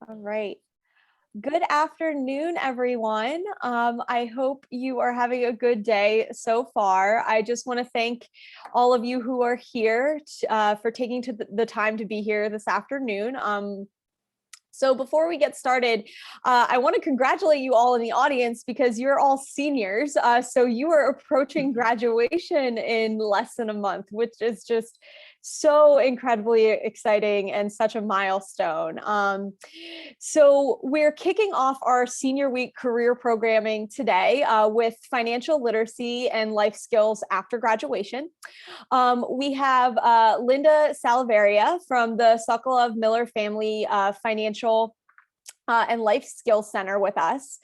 All right. Good afternoon, everyone. I hope you are having a good day so far. I just want to thank all of you who are here for taking the time to be here this afternoon. So before we get started, I want to congratulate you all in the audience because you're all seniors. So you are approaching graduation in less than a month, which is just so incredibly exciting and such a milestone. So we're kicking off our Senior Week career programming today with financial literacy and life skills after graduation. We have Linda Salaveria from the Sokolov Miller Family Financial and Life Skills Center with us.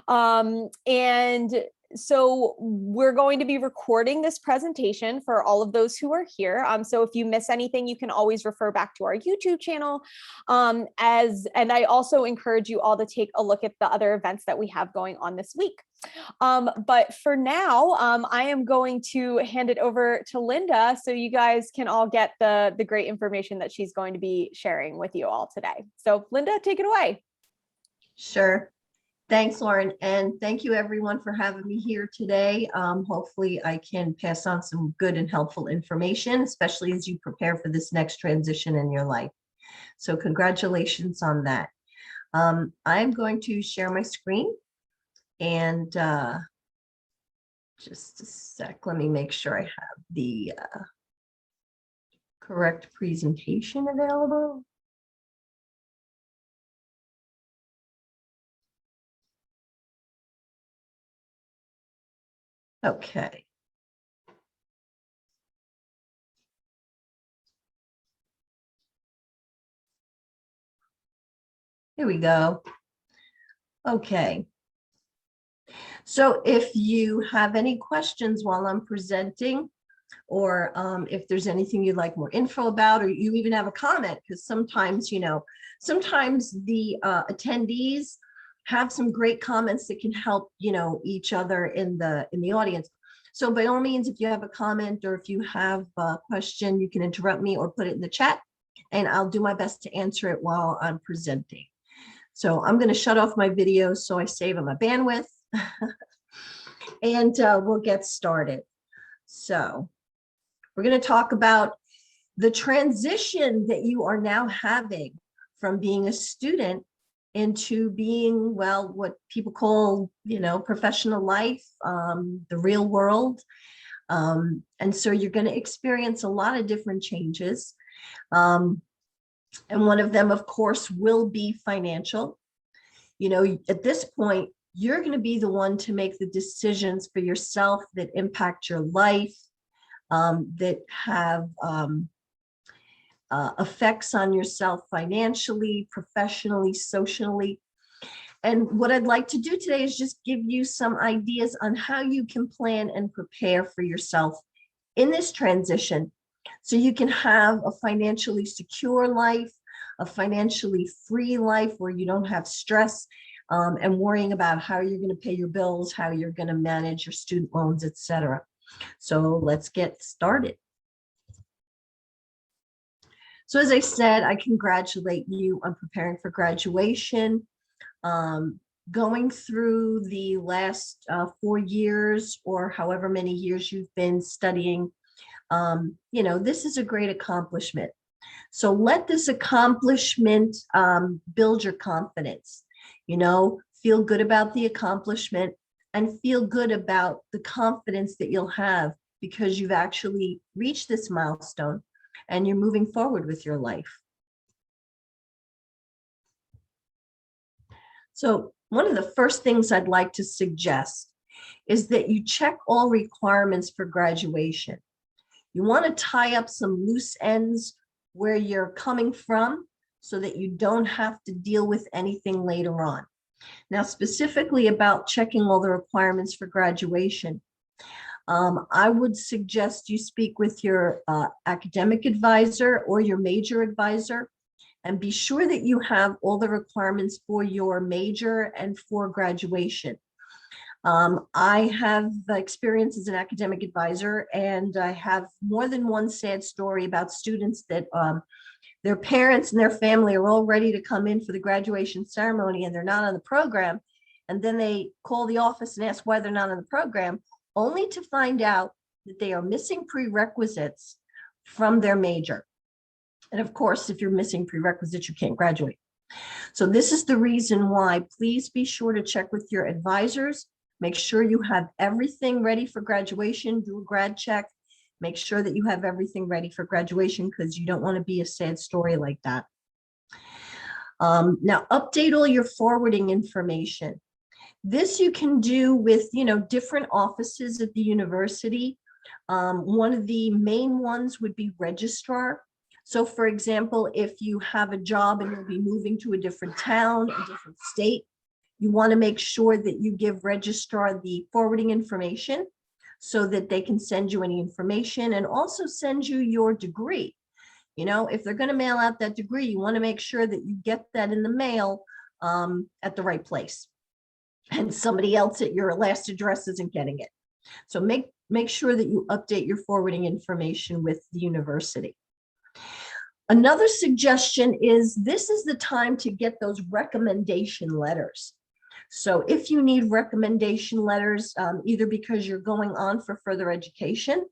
And so we're going to be recording this presentation for all of those who are here. So if you miss anything, you can always refer back to our YouTube channel. And I also encourage you all to take a look at the other events that we have going on this week. But for now, I am going to hand it over to Linda so you guys can all get the great information that she's going to be sharing with you all today. So Linda, take it away. Sure. Thanks, Lauren. And thank you everyone for having me here today. Hopefully I can pass on some good and helpful information, especially as you prepare for this next transition in your life. So congratulations on that. I'm going to share my screen and just a sec. Let me make sure I have the correct presentation available. Okay. Here we go. Okay. So if you have any questions while I'm presenting, or if there's anything you'd like more info about, or you even have a comment, because sometimes, sometimes the attendees have some great comments that can help, each other in the audience. So by all means, if you have a comment or if you have a question, you can interrupt me or put it in the chat, and I'll do my best to answer it while I'm presenting. So I'm going to shut off my video so I save on my bandwidth, and we'll get started. So we're going to talk about the transition that you are now having from being a student into being, well, what people call, professional life, the real world. And so you're going to experience a lot of different changes. And one of them, of course, will be financial. At this point, you're going to be the one to make the decisions for yourself that impact your life, that have effects on yourself financially, professionally, socially. And what I'd like to do today is just give you some ideas on how you can plan and prepare for yourself in this transition so you can have a financially secure life, a financially free life where you don't have stress and worrying about how you're going to pay your bills, how you're going to manage your student loans, etc. So let's get started. So as I said, I congratulate you on preparing for graduation, going through the last 4 years or however many years you've been studying. This is a great accomplishment. So let this accomplishment build your confidence, feel good about the accomplishment and feel good about the confidence that you'll have because you've actually reached this milestone and you're moving forward with your life. So one of the first things I'd like to suggest is that you check all requirements for graduation. You want to tie up some loose ends where you're coming from so that you don't have to deal with anything later on. Now, specifically about checking all the requirements for graduation, I would suggest you speak with your academic advisor or your major advisor and be sure that you have all the requirements for your major and for graduation. I have experience as an academic advisor, and I have more than one sad story about students that their parents and their family are all ready to come in for the graduation ceremony and they're not on the program. And then they call the office and ask why they're not on the program, only to find out that they are missing prerequisites from their major. And of course, if you're missing prerequisites, you can't graduate. So this is the reason why. Please be sure to check with your advisors. Make sure you have everything ready for graduation. Do a grad check. Make sure that you have everything ready for graduation, because you don't want to be a sad story like that. Now, update all your forwarding information. This you can do with, different offices at the university. One of the main ones would be registrar. So for example, if you have a job and you'll be moving to a different town, a different state, you want to make sure that you give registrar the forwarding information so that they can send you any information and also send you your degree. If they're going to mail out that degree, you want to make sure that you get that in the mail at the right place, and somebody else at your last address isn't getting it. So make sure that you update your forwarding information with the university. Another suggestion is this is the time to get those recommendation letters. So if you need recommendation letters, either because you're going on for further education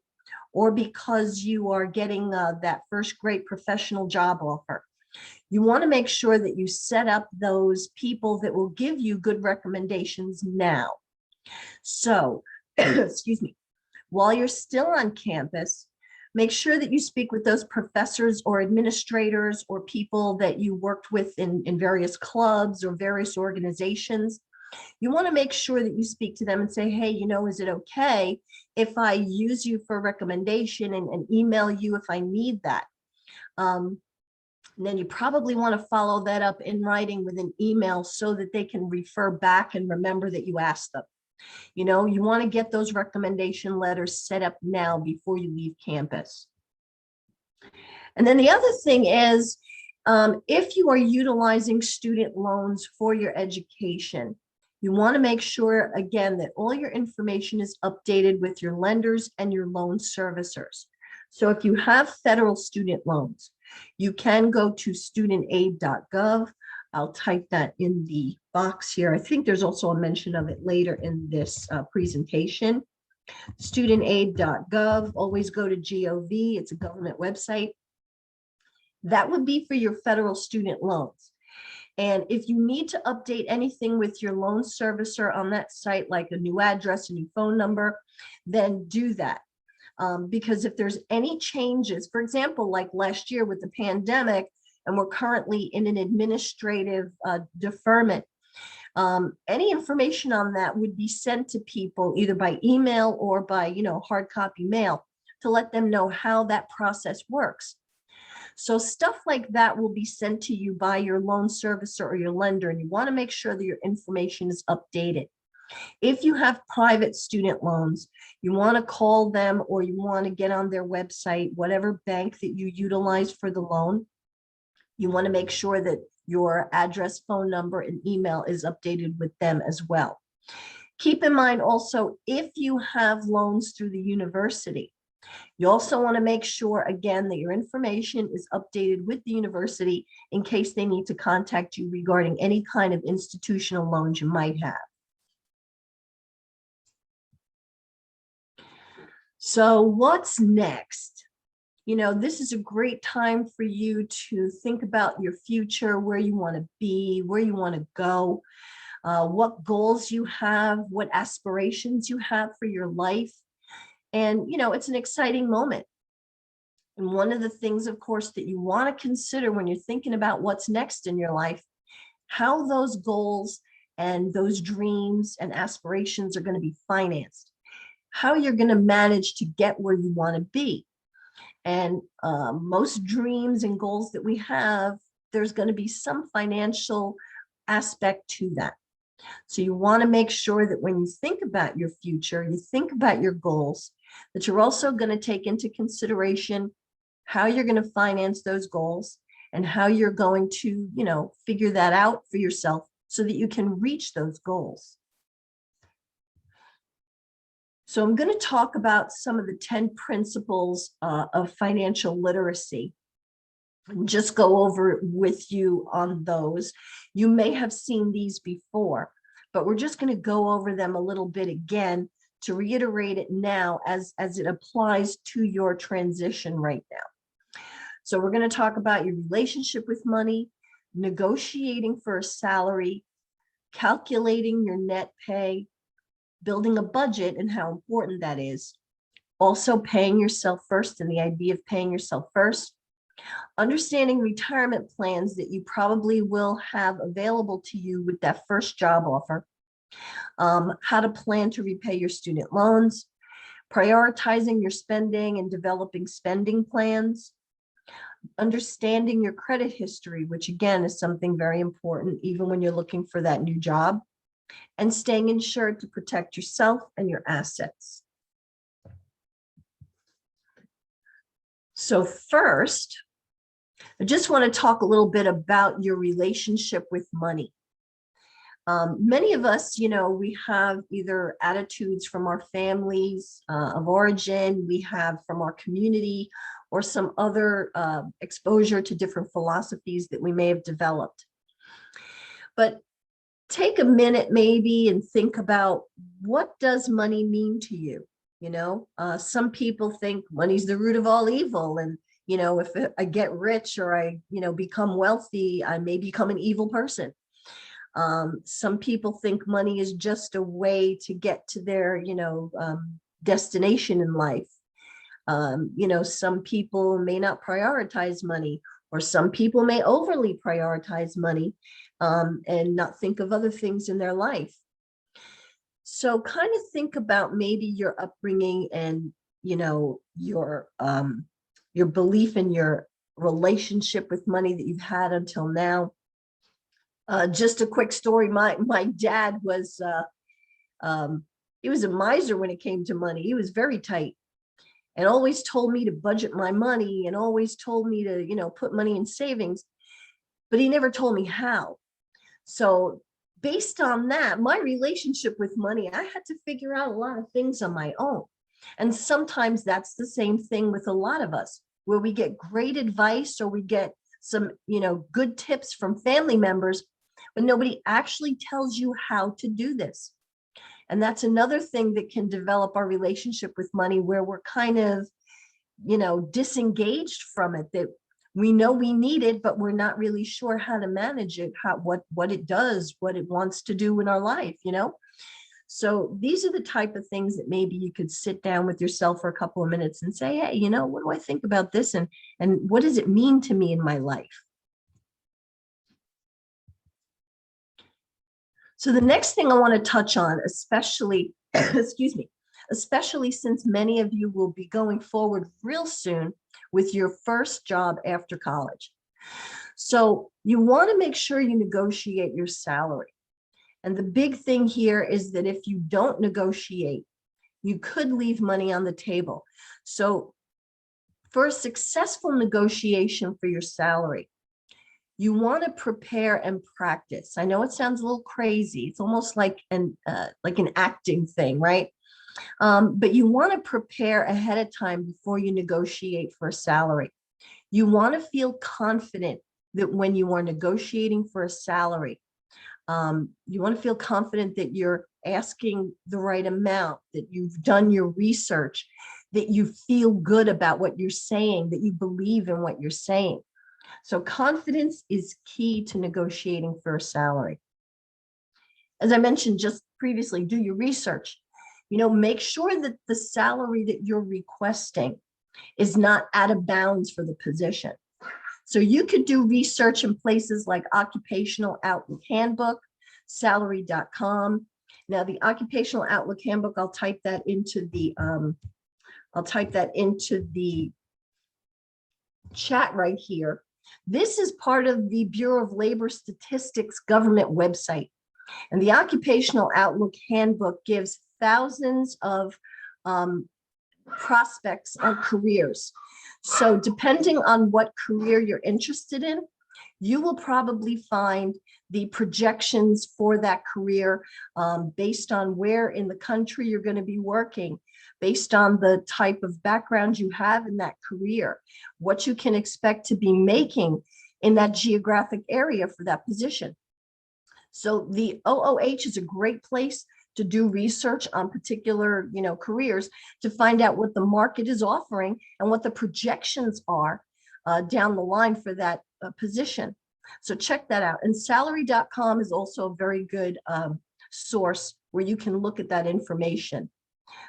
or because you are getting that first great professional job offer, you want to make sure that you set up those people that will give you good recommendations now. So, excuse me, while you're still on campus, make sure that you speak with those professors or administrators or people that you worked with in various clubs or various organizations. You want to make sure that you speak to them and say, hey, is it okay if I use you for a recommendation and email you if I need that? And then you probably want to follow that up in writing with an email so that they can refer back and remember that you asked them. You want to get those recommendation letters set up now before you leave campus. And then the other thing is, if you are utilizing student loans for your education, you want to make sure, again, that all your information is updated with your lenders and your loan servicers. So if you have federal student loans, you can go to studentaid.gov. I'll type that in the box here. I think there's also a mention of it later in this presentation. Studentaid.gov, always go to GOV, it's a government website. That would be for your federal student loans. And if you need to update anything with your loan servicer on that site, like a new address, a new phone number, then do that. Because if there's any changes, for example, like last year with the pandemic, and we're currently in an administrative deferment, any information on that would be sent to people either by email or by, hard copy mail to let them know how that process works. So stuff like that will be sent to you by your loan servicer or your lender, and you want to make sure that your information is updated. If you have private student loans, you want to call them or you want to get on their website, whatever bank that you utilize for the loan. You want to make sure that your address, phone number, and email is updated with them as well. Keep in mind also, if you have loans through the university, you also want to make sure, again, that your information is updated with the university in case they need to contact you regarding any kind of institutional loans you might have. So what's next? This is a great time for you to think about your future, where you want to be, where you want to go, what goals you have, what aspirations you have for your life. And, it's an exciting moment. And one of the things, of course, that you want to consider when you're thinking about what's next in your life, how those goals and those dreams and aspirations are going to be financed, how you're going to manage to get where you want to be. And most dreams and goals that we have, there's going to be some financial aspect to that. So you want to make sure that when you think about your future, you think about your goals, that you're also going to take into consideration how you're going to finance those goals and how you're going to, figure that out for yourself so that you can reach those goals. So I'm going to talk about some of the 10 principles of financial literacy and just go over with you on those. You may have seen these before, but we're just going to go over them a little bit again to reiterate it now as it applies to your transition right now. So we're going to talk about your relationship with money, negotiating for a salary, calculating your net pay, building a budget and how important that is. Also paying yourself first and the idea of paying yourself first. Understanding retirement plans that you probably will have available to you with that first job offer. How to plan to repay your student loans. Prioritizing your spending and developing spending plans. Understanding your credit history, which again is something very important even when you're looking for that new job. And staying insured to protect yourself and your assets. So first, I just want to talk a little bit about your relationship with money. Many of us, we have either attitudes from our families of origin, we have from our community, or some other exposure to different philosophies that we may have developed. But take a minute maybe and think about, what does money mean to you? Some people think money's the root of all evil. And, if I get rich or I, become wealthy, I may become an evil person. Some people think money is just a way to get to their, destination in life. Some people may not prioritize money, or some people may overly prioritize money and not think of other things in their life. So kind of think about maybe your upbringing and, your belief in your relationship with money that you've had until now. Just a quick story. My dad was, he was a miser when it came to money. He was very tight and always told me to budget my money and always told me to, put money in savings, but he never told me how. So based on that, my relationship with money, I had to figure out a lot of things on my own. And sometimes that's the same thing with a lot of us, where we get great advice or we get some, good tips from family members, but nobody actually tells you how to do this. And that's another thing that can develop our relationship with money, where we're kind of, disengaged from it, that we know we need it, but we're not really sure how to manage it, what it does, what it wants to do in our life, So these are the type of things that maybe you could sit down with yourself for a couple of minutes and say, hey, what do I think about this? And what does it mean to me in my life? So the next thing I want to touch on, especially, excuse me, especially since many of you will be going forward real soon with your first job after college. So you want to make sure you negotiate your salary. And the big thing here is that if you don't negotiate, you could leave money on the table. So for a successful negotiation for your salary, you want to prepare and practice. I know it sounds a little crazy. It's almost like an acting thing, right? But you want to prepare ahead of time before you negotiate for a salary. You want to feel confident that when you are negotiating for a salary, you want to feel confident that you're asking the right amount, that you've done your research, that you feel good about what you're saying, that you believe in what you're saying. So confidence is key to negotiating for a salary. As I mentioned just previously, do your research. Make sure that the salary that you're requesting is not out of bounds for the position. So you could do research in places like Occupational Outlook Handbook, salary.com. Now the Occupational Outlook Handbook, I'll type that into the chat right here. This is part of the Bureau of Labor Statistics government website. And the Occupational Outlook Handbook gives thousands of prospects and careers. So depending on what career you're interested in, you will probably find the projections for that career based on where in the country you're going to be working, based on the type of background you have in that career, what you can expect to be making in that geographic area for that position. So the OOH is a great place to do research on particular, careers, to find out what the market is offering and what the projections are down the line for that position. So check that out. And salary.com is also a very good source where you can look at that information.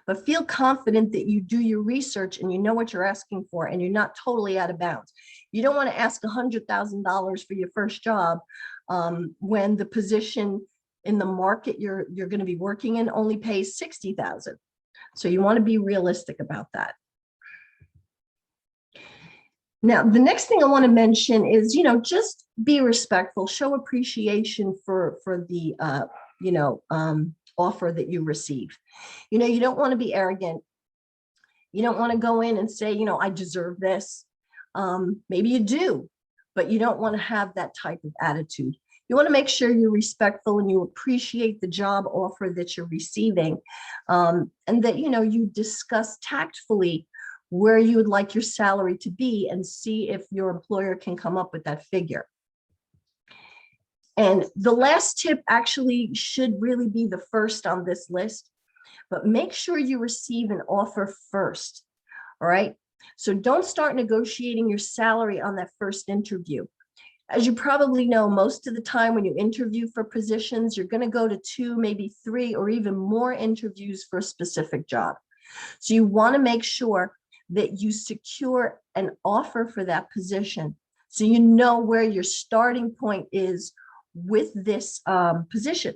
But feel confident that you do your research and you know what you're asking for and you're not totally out of bounds. You don't want to ask $100,000 for your first job when the position in the market you're going to be working in only pays $60,000. So you want to be realistic about that. Now, the next thing I want to mention is, just be respectful, show appreciation for the, offer that you receive. You don't want to be arrogant. You don't want to go in and say, I deserve this. Maybe you do, but you don't want to have that type of attitude. You want to make sure you're respectful and you appreciate the job offer that you're receiving, and that, you discuss tactfully where you would like your salary to be and see if your employer can come up with that figure. And the last tip actually should really be the first on this list, but make sure you receive an offer first. All right. So don't start negotiating your salary on that first interview. As you probably know, most of the time when you interview for positions, you're going to go to 2, maybe 3, or even more interviews for a specific job. So you want to make sure that you secure an offer for that position, so you know where your starting point is with this position.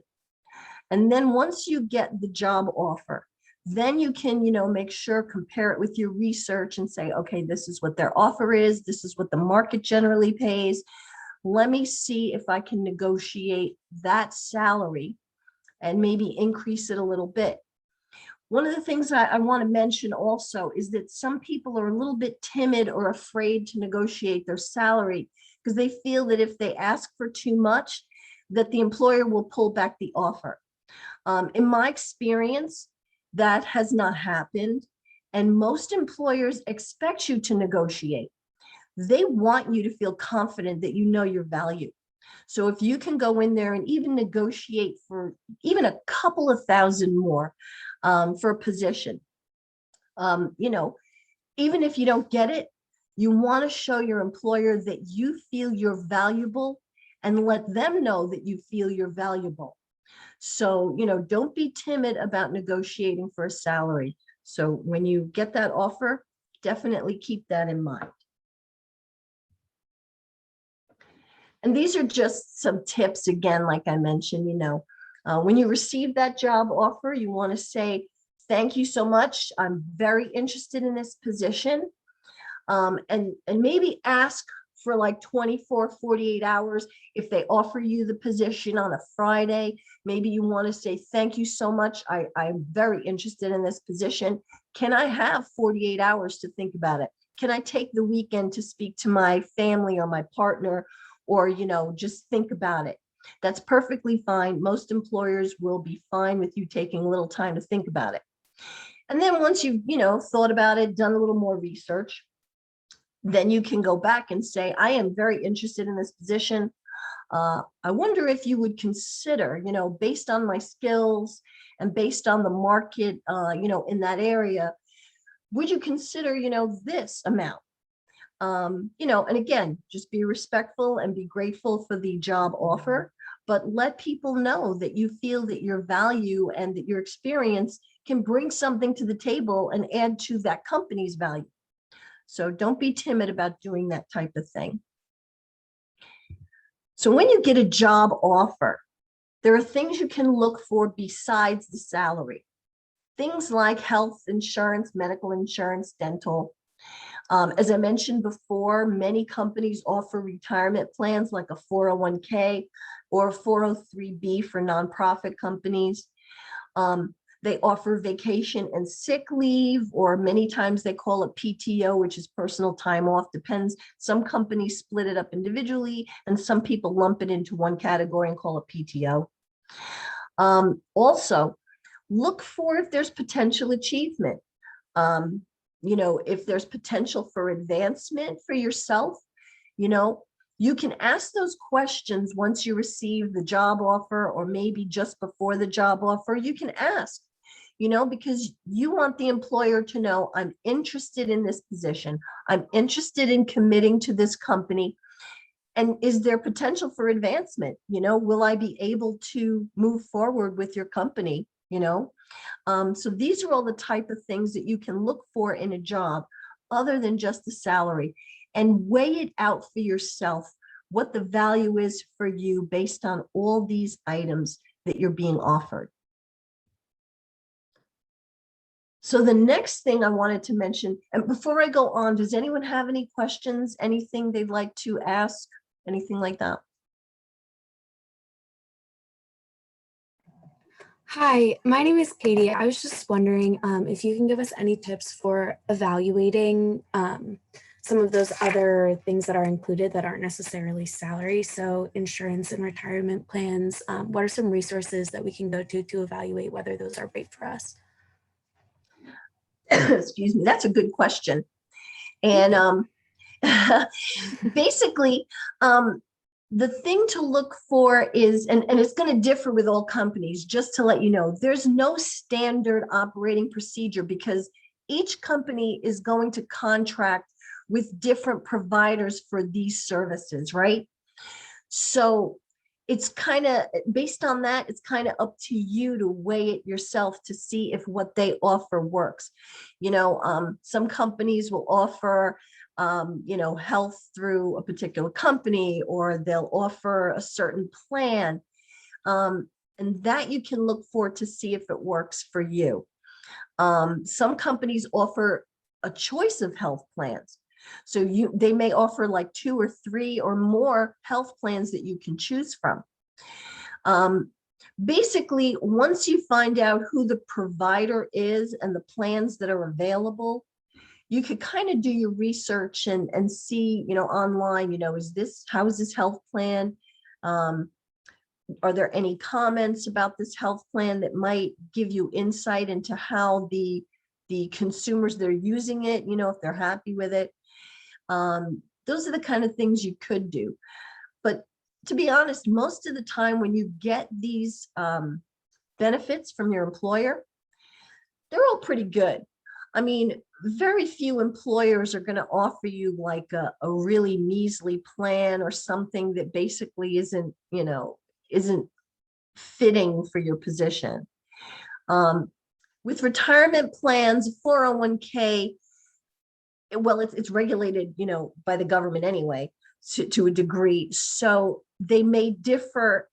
And then once you get the job offer, then you can, make sure, compare it with your research and say, okay, this is what their offer is. This is what the market generally pays. Let me see if I can negotiate that salary and maybe increase it a little bit. One of the things I want to mention also is that some people are a little bit timid or afraid to negotiate their salary because they feel that if they ask for too much, that the employer will pull back the offer. In my experience, that has not happened. And most employers expect you to negotiate. They want you to feel confident that you know your value. So if you can go in there and even negotiate for even a couple of thousand more for a position, even if you don't get it, you want to show your employer that you feel you're valuable and let them know that you feel you're valuable. So, don't be timid about negotiating for a salary. So when you get that offer, definitely keep that in mind. And these are just some tips, again, like I mentioned, when you receive that job offer, you want to say, thank you so much. I'm very interested in this position. And maybe ask for like 24, 48 hours. If they offer you the position on a Friday, maybe you want to say, thank you so much. I'm very interested in this position. Can I have 48 hours to think about it? Can I take the weekend to speak to my family or my partner, or, just think about it? That's perfectly fine. Most employers will be fine with you taking a little time to think about it. And then once you've, thought about it, done a little more research, then you can go back and say, I am very interested in this position. I wonder if you would consider, based on my skills and based on the market, in that area, would you consider, this amount? And again, just be respectful and be grateful for the job offer, but let people know that you feel that your value and that your experience can bring something to the table and add to that company's value. So don't be timid about doing that type of thing. So when you get a job offer, there are things you can look for besides the salary. Things like health insurance, medical insurance, dental. As I mentioned before, many companies offer retirement plans like a 401k or 403b for nonprofit companies. They offer vacation and sick leave, or many times they call it PTO, which is personal time off. Depends. Some companies split it up individually, and some people lump it into one category and call it PTO. Also, look for if there's potential achievement. If there's potential for advancement for yourself, you can ask those questions once you receive the job offer, or maybe just before the job offer. You can ask, because you want the employer to know, I'm interested in this position. I'm interested in committing to this company. And is there potential for advancement? Will I be able to move forward with your company? So these are all the type of things that you can look for in a job other than just the salary, and weigh it out for yourself, what the value is for you based on all these items that you're being offered. So the next thing I wanted to mention, and before I go on, does anyone have any questions, anything they'd like to ask, anything like that? Hi, my name is Katie. I was just wondering if you can give us any tips for evaluating some of those other things that are included that aren't necessarily salary. So insurance and retirement plans. What are some resources that we can go to evaluate whether those are right for us? Excuse me, that's a good question. And basically, the thing to look for is, and it's going to differ with all companies, just to let you know, there's no standard operating procedure, because each company is going to contract with different providers for these services, right? So it's kind of based on that, it's kind of up to you to weigh it yourself to see if what they offer works. Some companies will offer health through a particular company, or they'll offer a certain plan. And that you can look for to see if it works for you. Some companies offer a choice of health plans. So they may offer like 2 or 3 or more health plans that you can choose from. Basically, once you find out who the provider is and the plans that are available, you could kind of do your research and see, online, how is this health plan? Are there any comments about this health plan that might give you insight into how the consumers that are using it, if they're happy with it? Those are the kind of things you could do. But to be honest, most of the time when you get these benefits from your employer, they're all pretty good. I mean, very few employers are going to offer you like a really measly plan or something that basically isn't fitting for your position. With retirement plans, 401k, well, it's regulated, by the government anyway, to a degree. So they may differ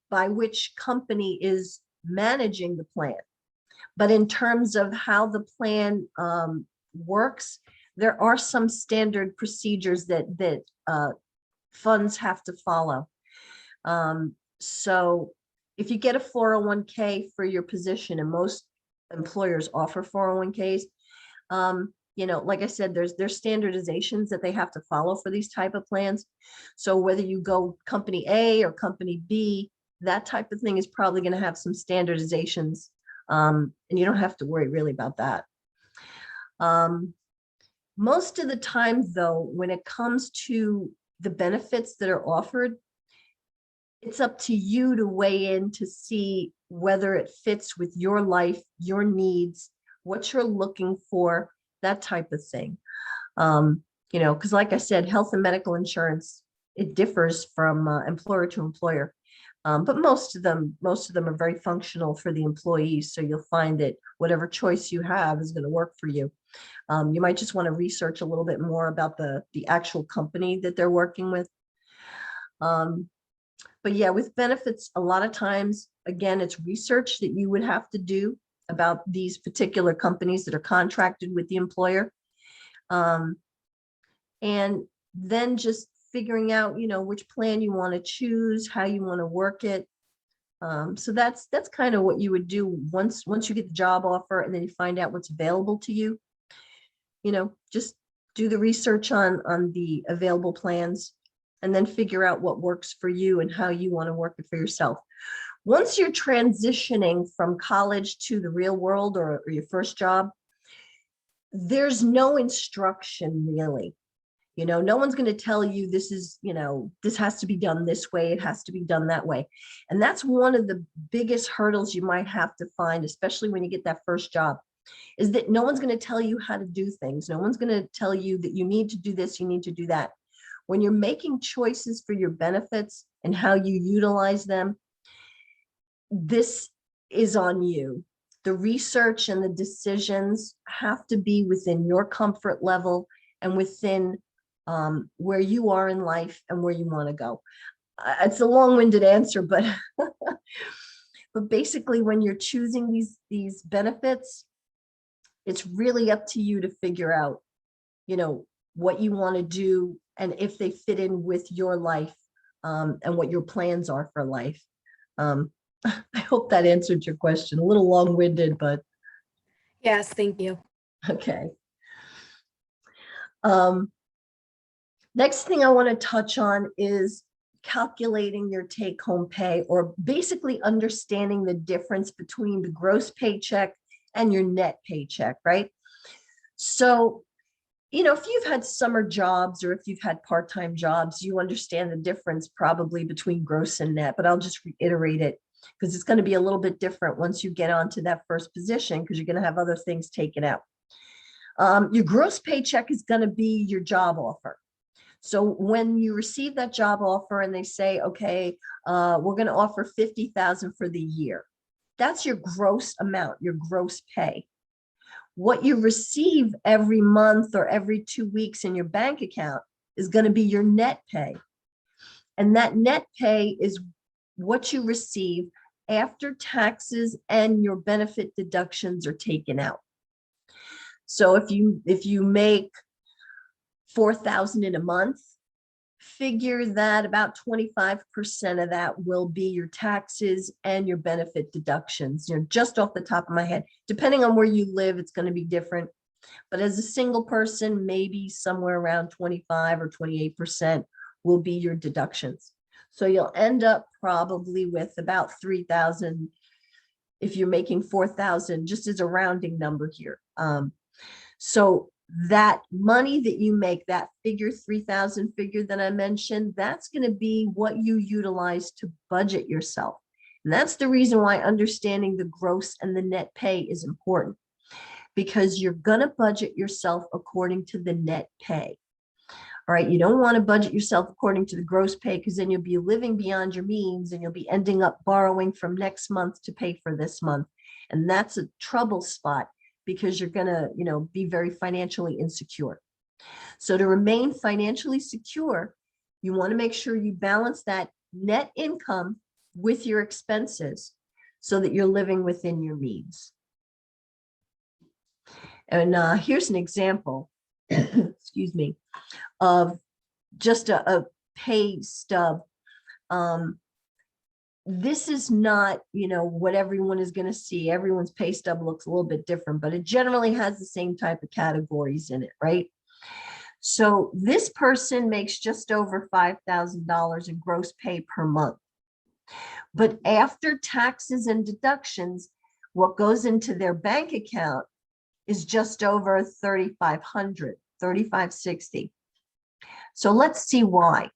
by which company is managing the plan. But in terms of how the plan works, there are some standard procedures that funds have to follow. So if you get a 401k for your position, and most employers offer 401ks, like I said, there's standardizations that they have to follow for these type of plans. So whether you go company A or company B, that type of thing is probably going to have some standardizations. And you don't have to worry really about that. Most of the time, though, when it comes to the benefits that are offered, it's up to you to weigh in to see whether it fits with your life, your needs, what you're looking for, that type of thing. Because like I said, health and medical insurance, it differs from employer to employer. But most of them are very functional for the employees. So you'll find that whatever choice you have is going to work for you. You might just want to research a little bit more about the actual company that they're working with. But yeah, with benefits, a lot of times, again, it's research that you would have to do about these particular companies that are contracted with the employer. And then just figuring out, which plan you want to choose, how you want to work it. So that's kind of what you would do once you get the job offer and then you find out what's available to you. Just do the research on the available plans and then figure out what works for you and how you want to work it for yourself. Once you're transitioning from college to the real world or your first job, there's no instruction really. No one's going to tell you this is, this has to be done this way. It has to be done that way. And that's one of the biggest hurdles you might have to find, especially when you get that first job, is that no one's going to tell you how to do things. No one's going to tell you that you need to do this, you need to do that. When you're making choices for your benefits and how you utilize them, this is on you. The research and the decisions have to be within your comfort level and within where you are in life and where you want to go. It's a long-winded answer, but but basically when you're choosing these benefits, it's really up to you to figure out, what you want to do and if they fit in with your life and what your plans are for life. I hope that answered your question. A little long-winded, but Yes, thank you. okay. Next thing I want to touch on is calculating your take-home pay, or basically understanding the difference between the gross paycheck and your net paycheck, right? So, if you've had summer jobs or if you've had part-time jobs, you understand the difference probably between gross and net, but I'll just reiterate it because it's going to be a little bit different once you get onto that first position because you're going to have other things taken out. Your gross paycheck is going to be your job offer. So when you receive that job offer and they say, okay, we're going to offer $50,000 for the year, that's your gross amount, your gross pay. What you receive every month or every 2 weeks in your bank account is going to be your net pay. And that net pay is what you receive after taxes and your benefit deductions are taken out. So if you make $4,000 in a month, figure that about 25% of that will be your taxes and your benefit deductions, just off the top of my head. Depending on where you live, it's going to be different. But as a single person, maybe somewhere around 25 or 28% will be your deductions. So you'll end up probably with about $3,000 if you're making $4,000, just as a rounding number here. So that money that you make, that figure, 3,000 figure that I mentioned, that's going to be what you utilize to budget yourself. And that's the reason why understanding the gross and the net pay is important, because you're going to budget yourself according to the net pay. All right. You don't want to budget yourself according to the gross pay, because then you'll be living beyond your means and you'll be ending up borrowing from next month to pay for this month. And that's a trouble spot, because you're going to, be very financially insecure. So to remain financially secure, you want to make sure you balance that net income with your expenses so that you're living within your means. And here's an example, excuse me, of just a pay stub. This is not, what everyone is going to see. Everyone's pay stub looks a little bit different, but it generally has the same type of categories in it, right? So this person makes just over $5,000 in gross pay per month. But after taxes and deductions, what goes into their bank account is just over $3,500, $3,560. So let's see why.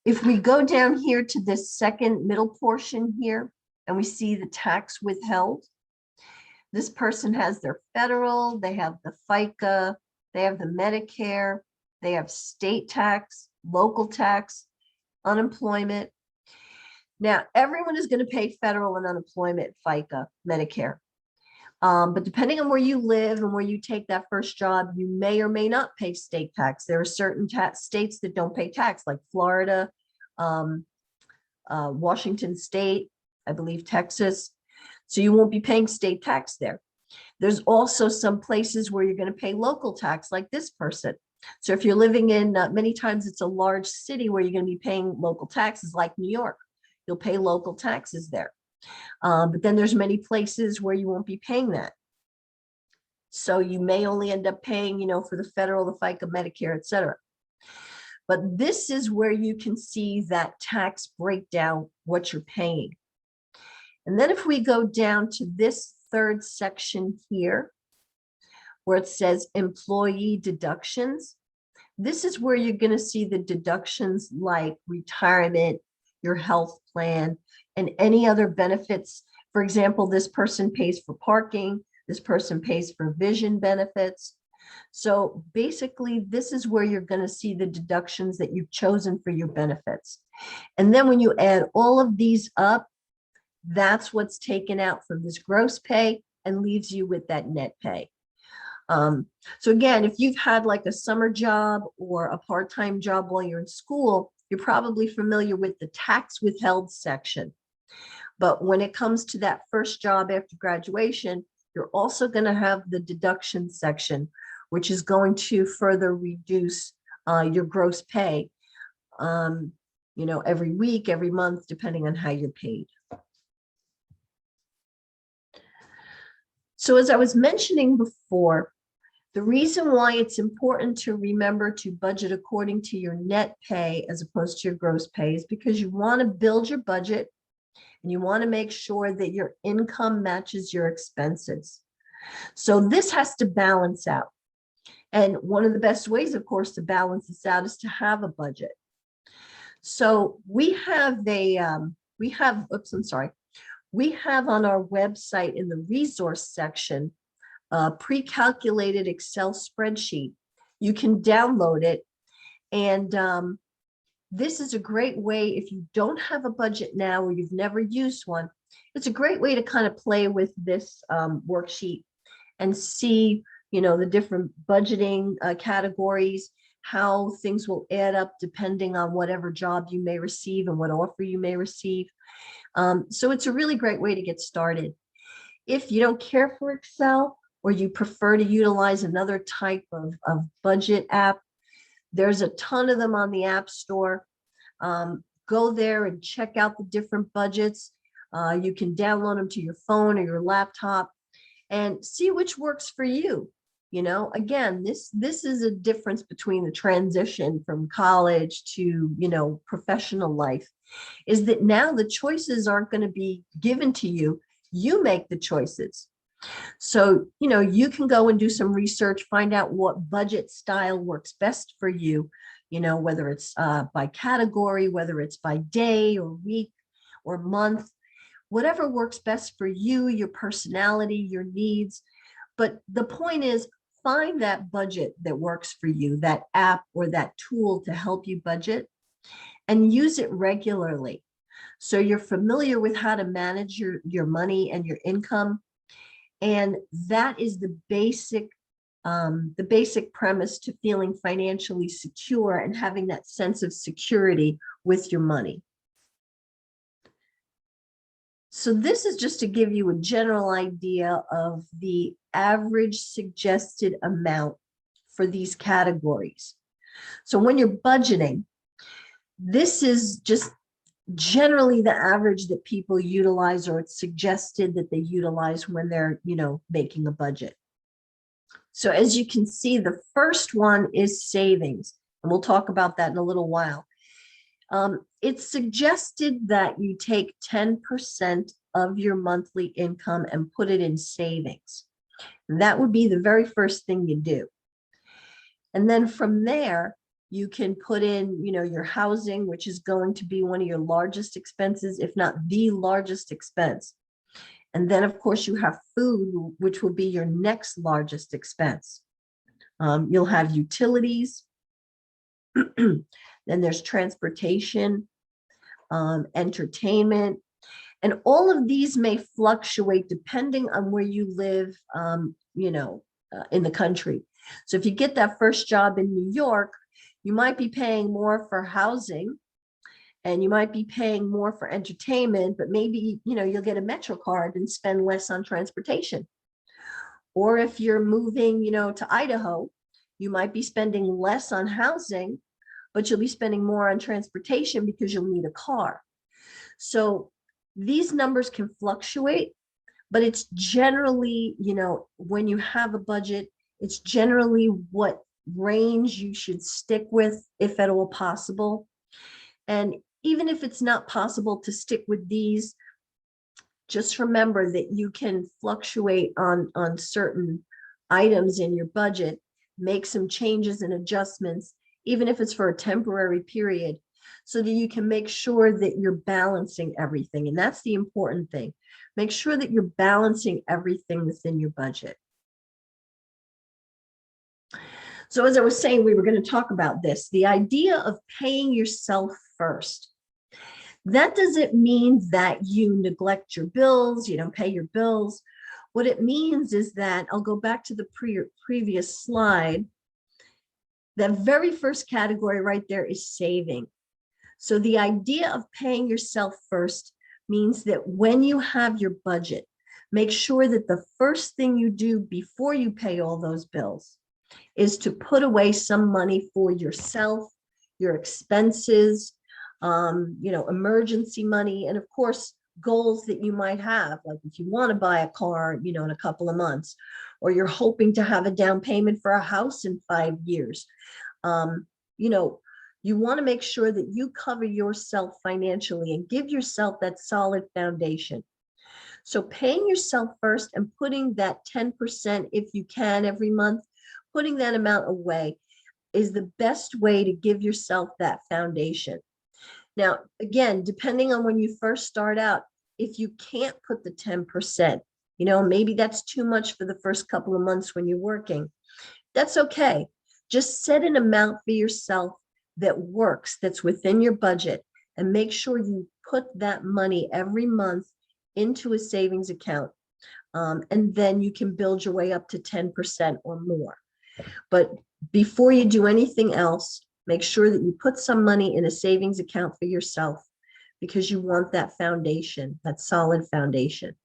If we go down here to this second middle portion here, and we see the tax withheld, this person has their federal, they have the FICA, they have the Medicare, they have state tax, local tax, unemployment. Now, everyone is going to pay federal and unemployment, FICA, Medicare. But depending on where you live and where you take that first job, you may or may not pay state tax. There are certain states that don't pay tax, like Florida, Washington State, I believe Texas. So you won't be paying state tax there. There's also some places where you're going to pay local tax, like this person. So if you're living in, many times it's a large city where you're going to be paying local taxes, like New York. You'll pay local taxes there. But then there's many places where you won't be paying that. So you may only end up paying, for the federal, the FICA, Medicare, et cetera. But this is where you can see that tax breakdown, what you're paying. And then if we go down to this third section here, where it says employee deductions, this is where you're going to see the deductions like retirement, your health plan, and any other benefits. For example, this person pays for parking, this person pays for vision benefits. So basically, this is where you're going to see the deductions that you've chosen for your benefits. And then when you add all of these up, that's what's taken out from this gross pay and leaves you with that net pay. So again, if you've had like a summer job or a part-time job while you're in school, you're probably familiar with the tax withheld section. But when it comes to that first job after graduation, you're also going to have the deduction section, which is going to further reduce your gross pay, every week, every month, depending on how you're paid. So as I was mentioning before, the reason why it's important to remember to budget according to your net pay as opposed to your gross pay is because you want to build your budget and you want to make sure that your income matches your expenses. So this has to balance out. And one of the best ways, of course, to balance this out is to have a budget. So we have on our website in the resource section, a pre-calculated Excel spreadsheet. You can download it. And this is a great way if you don't have a budget now or you've never used one. It's a great way to kind of play with this worksheet and see, the different budgeting categories, how things will add up depending on whatever job you may receive and what offer you may receive. So it's a really great way to get started. If you don't care for Excel or you prefer to utilize another type of budget app, there's a ton of them on the App Store. Go there and check out the different budgets. You can download them to your phone or your laptop and see which works for you. Again, this is a difference between the transition from college to, professional life, is that now the choices aren't going to be given to you. You make the choices. So, you can go and do some research, find out what budget style works best for you, whether it's by category, whether it's by day or week or month, whatever works best for you, your personality, your needs. But the point is, find that budget that works for you, that app or that tool to help you budget, and use it regularly. So you're familiar with how to manage your money and your income. And that is the basic premise to feeling financially secure and having that sense of security with your money. So this is just to give you a general idea of the average suggested amount for these categories. So when you're budgeting, this is just generally the average that people utilize, or it's suggested that they utilize when they're, making a budget. So as you can see, the first one is savings, and we'll talk about that in a little while. It's suggested that you take 10% of your monthly income and put it in savings. That would be the very first thing you do. And then from there, you can put in, your housing, which is going to be one of your largest expenses, if not the largest expense. And then, of course, you have food, which will be your next largest expense. You'll have utilities. Then there's transportation, entertainment, and all of these may fluctuate depending on where you live, in the country. So if you get that first job in New York, you might be paying more for housing and you might be paying more for entertainment, but maybe, you'll get a Metro card and spend less on transportation. Or if you're moving, to Idaho, you might be spending less on housing, but you'll be spending more on transportation because you'll need a car. So these numbers can fluctuate, but it's generally, when you have a budget, it's generally what range you should stick with, if at all possible. And even if it's not possible to stick with these, just remember that you can fluctuate on certain items in your budget, make some changes and adjustments, even if it's for a temporary period, so that you can make sure that you're balancing everything. And that's the important thing. Make sure that you're balancing everything within your budget. So as I was saying, we were going to talk about this, the idea of paying yourself first. That doesn't mean that you neglect your bills, you don't pay your bills. What it means is that, I'll go back to the previous slide, that very first category right there is saving. So the idea of paying yourself first means that when you have your budget, make sure that the first thing you do before you pay all those bills is to put away some money for yourself, your expenses, emergency money, and of course, goals that you might have, like if you want to buy a car, in a couple of months, or you're hoping to have a down payment for a house in 5 years. You want to make sure that you cover yourself financially and give yourself that solid foundation. So paying yourself first and putting that 10%, if you can, every month, putting that amount away is the best way to give yourself that foundation. Now, again, depending on when you first start out, if you can't put the 10%, maybe that's too much for the first couple of months when you're working, that's okay. Just set an amount for yourself that works, that's within your budget, and make sure you put that money every month into a savings account. And then you can build your way up to 10% or more. But before you do anything else, make sure that you put some money in a savings account for yourself, because you want that foundation, that solid foundation.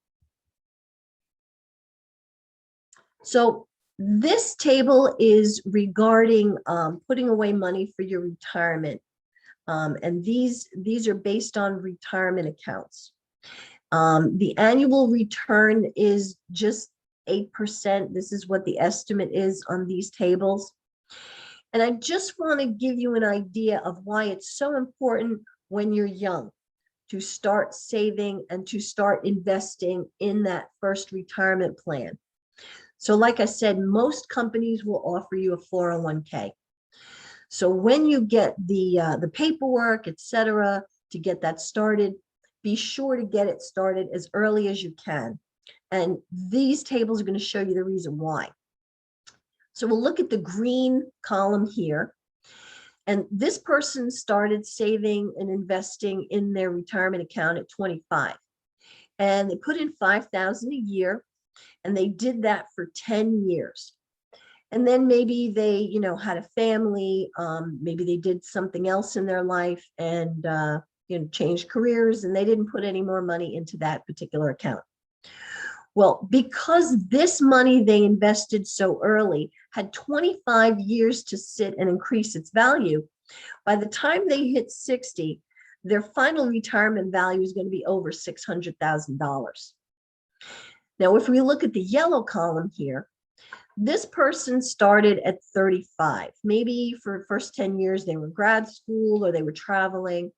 So this table is regarding putting away money for your retirement. And these are based on retirement accounts. The annual return is just 8%. This is what the estimate is on these tables. And I just want to give you an idea of why it's so important when you're young to start saving and to start investing in that first retirement plan. So like I said, most companies will offer you a 401k. So when you get the paperwork, etc., to get that started, be sure to get it started as early as you can. And these tables are going to show you the reason why. So we'll look at the green column here. And this person started saving and investing in their retirement account at 25. And they put in $5,000 a year, and they did that for 10 years. And then maybe they, had a family, maybe they did something else in their life and, changed careers, and they didn't put any more money into that particular account. Well, because this money they invested so early had 25 years to sit and increase its value, by the time they hit 60, their final retirement value is going to be over $600,000. Now, if we look at the yellow column here, this person started at 35. Maybe for the first 10 years, they were in grad school or they were traveling,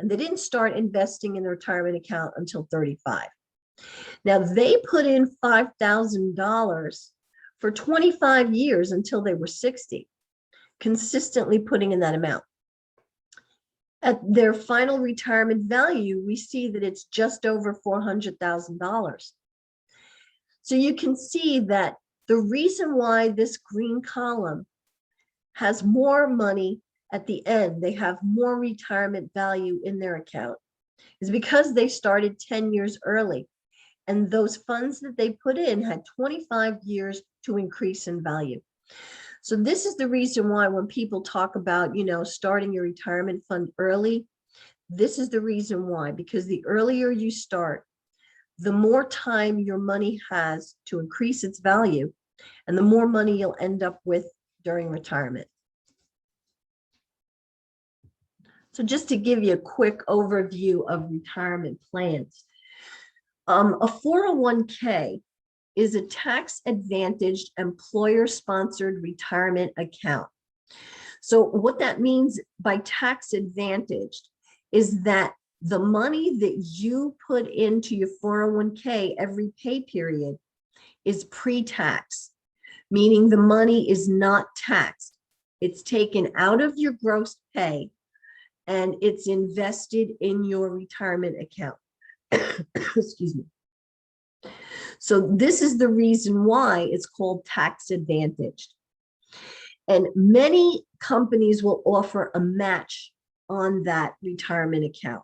and they didn't start investing in their retirement account until 35. Now, they put in $5,000 for 25 years until they were 60, consistently putting in that amount. At their final retirement value, we see that it's just over $400,000. So you can see that the reason why this green column has more money at the end, they have more retirement value in their account, is because they started 10 years early. And those funds that they put in had 25 years to increase in value. So this is the reason why when people talk about, starting your retirement fund early, this is the reason why, because the earlier you start, the more time your money has to increase its value, and the more money you'll end up with during retirement. So just to give you a quick overview of retirement plans, A 401k is a tax-advantaged employer-sponsored retirement account. So what that means by tax-advantaged is that the money that you put into your 401k every pay period is pre-tax, meaning the money is not taxed. It's taken out of your gross pay and it's invested in your retirement account. Excuse me. So this is the reason why it's called tax advantaged. And many companies will offer a match on that retirement account.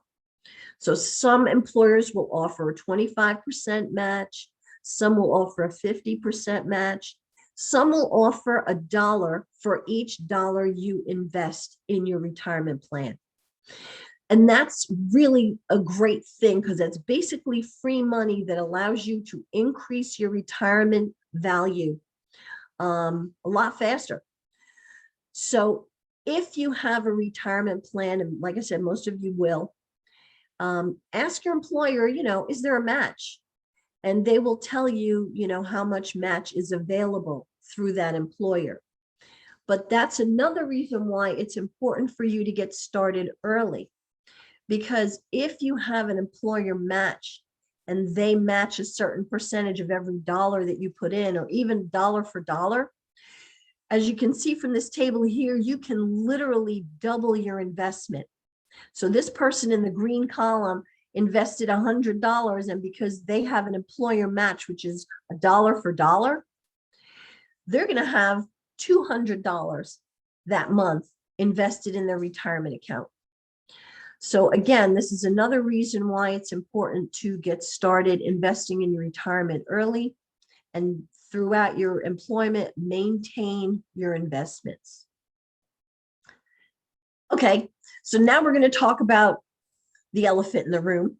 So some employers will offer a 25% match. Some will offer a 50% match. Some will offer $1 for each dollar you invest in your retirement plan. And that's really a great thing because that's basically free money that allows you to increase your retirement value a lot faster. So if you have a retirement plan, and like I said, most of you will, ask your employer, is there a match? And they will tell you, how much match is available through that employer. But that's another reason why it's important for you to get started early. Because if you have an employer match and they match a certain percentage of every dollar that you put in, or even dollar for dollar, as you can see from this table here, you can literally double your investment. So this person in the green column invested $100, and because they have an employer match, which is $1 for dollar, they're going to have $200 that month invested in their retirement account. So again, this is another reason why it's important to get started investing in your retirement early, and throughout your employment, maintain your investments. Okay, so now we're going to talk about the elephant in the room,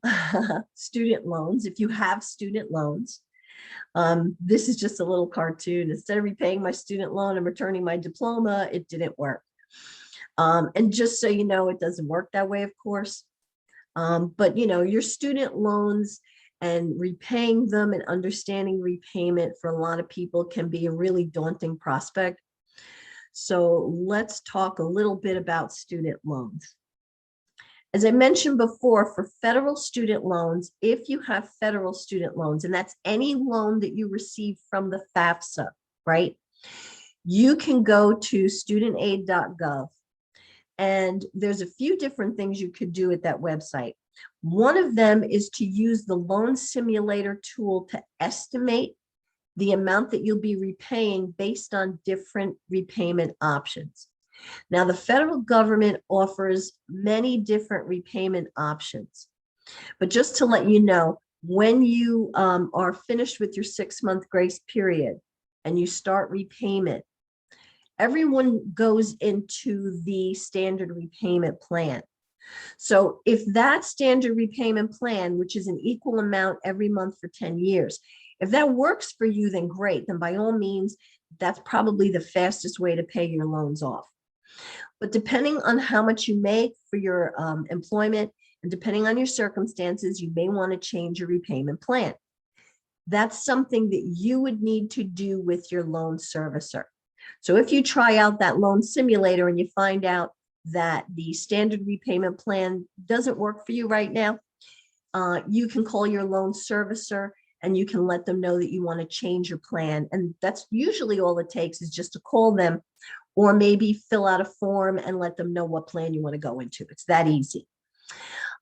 student loans. If you have student loans, this is just a little cartoon. Instead of repaying my student loan and returning my diploma, it didn't work. And just so you know, it doesn't work that way, of course. But your student loans and repaying them and understanding repayment for a lot of people can be a really daunting prospect. So let's talk a little bit about student loans. As I mentioned before, for federal student loans, if you have federal student loans, and that's any loan that you receive from the FAFSA, right? You can go to studentaid.gov, and there's a few different things you could do at that website. One of them is to use the loan simulator tool to estimate the amount that you'll be repaying based on different repayment options. Now, the federal government offers many different repayment options, but just to let you know, when you are finished with your 6-month grace period and you start repayment, everyone goes into the standard repayment plan. So if that standard repayment plan, which is an equal amount every month for 10 years, if that works for you, then great. Then by all means, that's probably the fastest way to pay your loans off. But depending on how much you make for your employment and depending on your circumstances, you may want to change your repayment plan. That's something that you would need to do with your loan servicer. So if you try out that loan simulator and you find out that the standard repayment plan doesn't work for you right now, you can call your loan servicer and you can let them know that you want to change your plan. And that's usually all it takes, is just to call them or maybe fill out a form and let them know what plan you want to go into. It's that easy.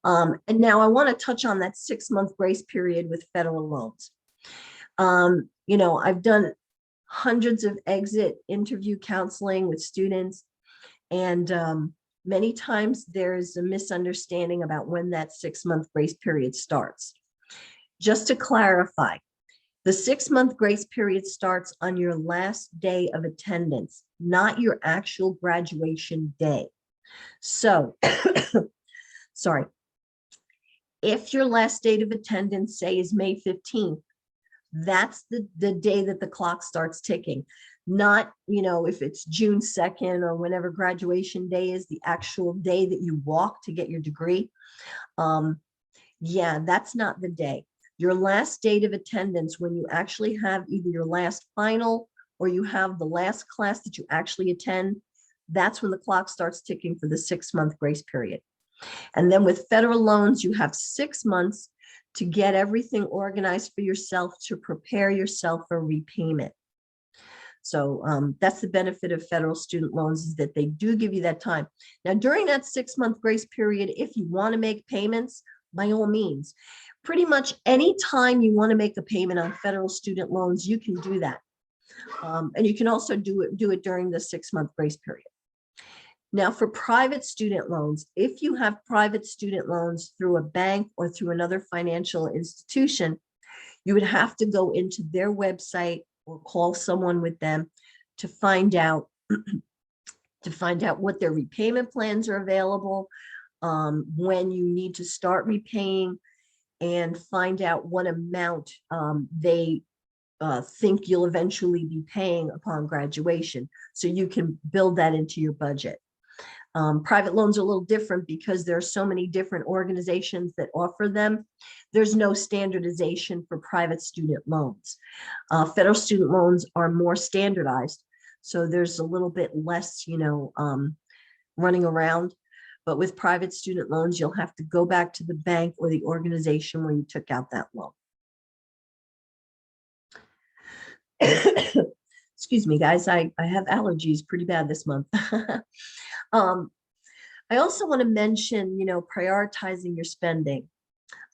And now I want to touch on that 6-month grace period with federal loans. I've done hundreds of exit interview counseling with students, and many times there's a misunderstanding about when that 6-month grace period starts. Just to clarify, the 6-month grace period starts on your last day of attendance, not your actual graduation day. So, sorry, if your last date of attendance, say, is May 15th, that's the day that the clock starts ticking. Not, if it's June 2nd or whenever graduation day is, the actual day that you walk to get your degree. Yeah, that's not the day. Your last date of attendance, when you actually have either your last final or you have the last class that you actually attend, that's when the clock starts ticking for the 6-month grace period. And then with federal loans, you have 6 months to get everything organized for yourself, to prepare yourself for repayment. So that's the benefit of federal student loans, is that they do give you that time. Now, during that 6-month grace period, if you want to make payments, by all means, pretty much any time you want to make a payment on federal student loans, you can do that. And you can also do it during the 6-month grace period. Now, for private student loans, if you have private student loans through a bank or through another financial institution, you would have to go into their website or call someone with them to find out what their repayment plans are available, when you need to start repaying, and find out what amount they think you'll eventually be paying upon graduation, so you can build that into your budget. Private loans are a little different because there are so many different organizations that offer them. There's no standardization for private student loans. Federal student loans are more standardized, so there's a little bit less, running around. But with private student loans, you'll have to go back to the bank or the organization where you took out that loan. Excuse me, guys, I have allergies pretty bad this month. I also want to mention, prioritizing your spending.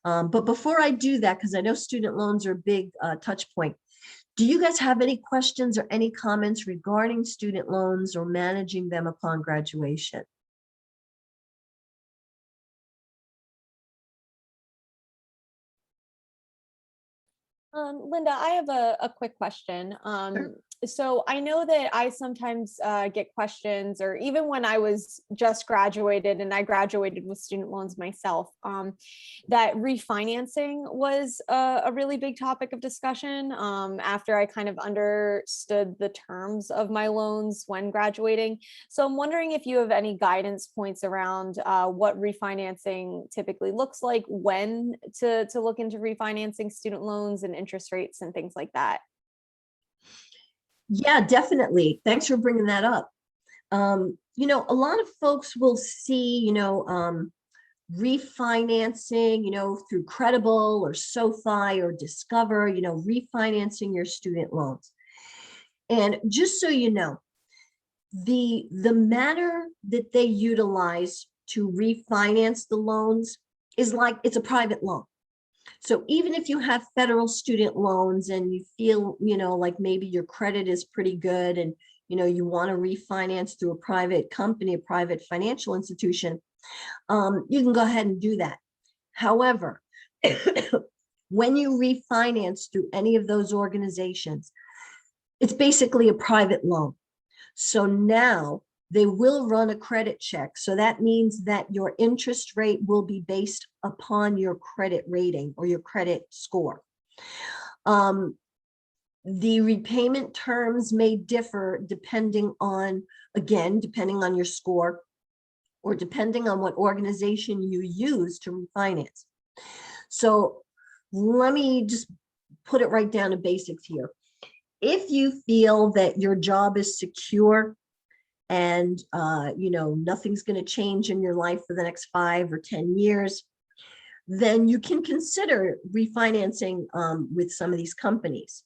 But before I do that, because I know student loans are a big touch point, do you guys have any questions or any comments regarding student loans or managing them upon graduation? Linda, I have a quick question. Sure. So I know that I sometimes get questions, or even when I was just graduated and I graduated with student loans myself, that refinancing was a really big topic of discussion after I kind of understood the terms of my loans when graduating. So I'm wondering if you have any guidance points around what refinancing typically looks like, when to look into refinancing student loans and interest rates and things like that. Yeah, definitely. Thanks for bringing that up. A lot of folks will see, refinancing, through Credible or SoFi or Discover, refinancing your student loans. And just so you know, the manner that they utilize to refinance the loans is like it's a private loan. So even if you have federal student loans and you feel, like maybe your credit is pretty good and, you want to refinance through a private company, a private financial institution, you can go ahead and do that. However, when you refinance through any of those organizations, it's basically a private loan. So now they will run a credit check. So that means that your interest rate will be based upon your credit rating or your credit score. The repayment terms may differ depending on your score, or depending on what organization you use to refinance. So let me just put it right down to basics here. If you feel that your job is secure and nothing's going to change in your life for the next 5 or 10 years, then you can consider refinancing with some of these companies,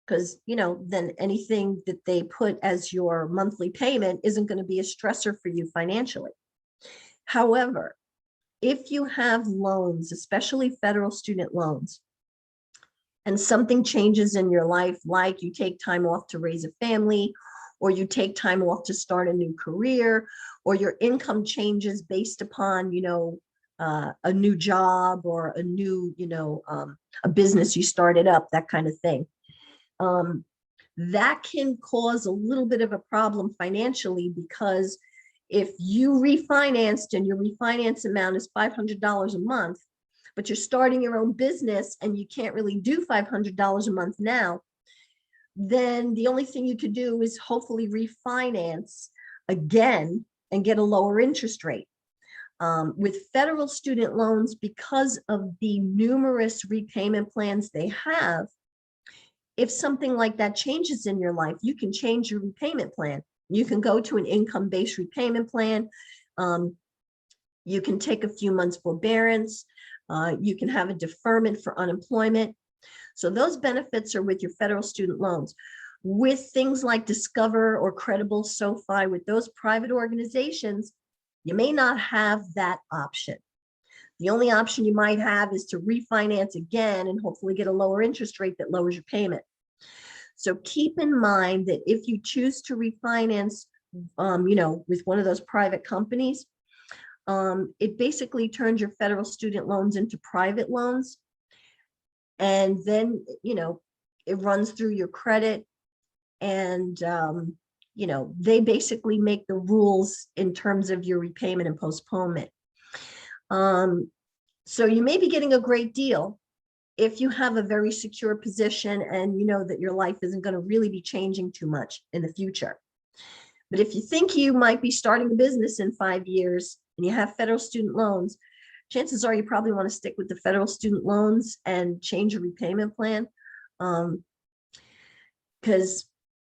because then anything that they put as your monthly payment isn't going to be a stressor for you financially. However, if you have loans, especially federal student loans, and something changes in your life, like you take time off to raise a family, or you take time off to start a new career, or your income changes based upon, a new job or a new, a business you started up, that kind of thing. That can cause a little bit of a problem financially, because if you refinanced and your refinance amount is $500 a month, but you're starting your own business and you can't really do $500 a month now, then the only thing you could do is hopefully refinance again and get a lower interest rate. With federal student loans, because of the numerous repayment plans they have, if something like that changes in your life, you can change your repayment plan. You can go to an income-based repayment plan. You can take a few months forbearance. You can have a deferment for unemployment. So those benefits are with your federal student loans. With things like Discover or Credible, SoFi, with those private organizations, you may not have that option. The only option you might have is to refinance again and hopefully get a lower interest rate that lowers your payment. So keep in mind that if you choose to refinance, with one of those private companies, it basically turns your federal student loans into private loans. And then, it runs through your credit, and, they basically make the rules in terms of your repayment and postponement. So you may be getting a great deal if you have a very secure position and you know that your life isn't going to really be changing too much in the future. But if you think you might be starting a business in 5 years and you have federal student loans, chances are you probably want to stick with the federal student loans and change your repayment plan, because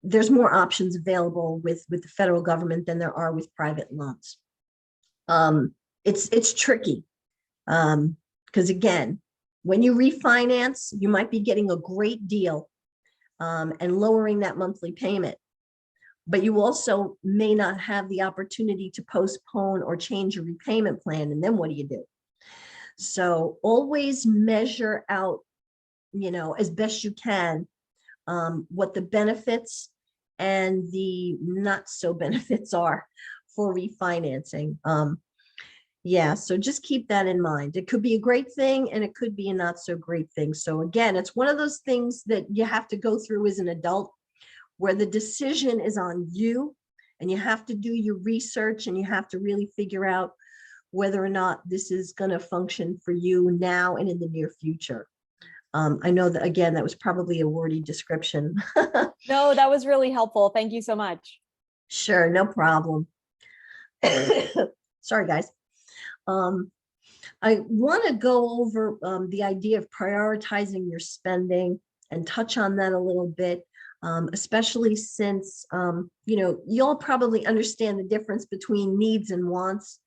there's more options available with the federal government than there are with private loans. It's tricky, because again, when you refinance, you might be getting a great deal and lowering that monthly payment, but you also may not have the opportunity to postpone or change your repayment plan. And then what do you do? So always measure out, as best you can, what the benefits and the not so benefits are for refinancing. So just keep that in mind. It could be a great thing and it could be a not so great thing. So again, it's one of those things that you have to go through as an adult, where the decision is on you and you have to do your research and you have to really figure out whether or not this is going to function for you now and in the near future. I know that, again, that was probably a wordy description. No, that was really helpful. Thank you so much. Sure, no problem. Sorry, guys. I want to go over the idea of prioritizing your spending and touch on that a little bit, especially since, you'll probably understand the difference between needs and wants.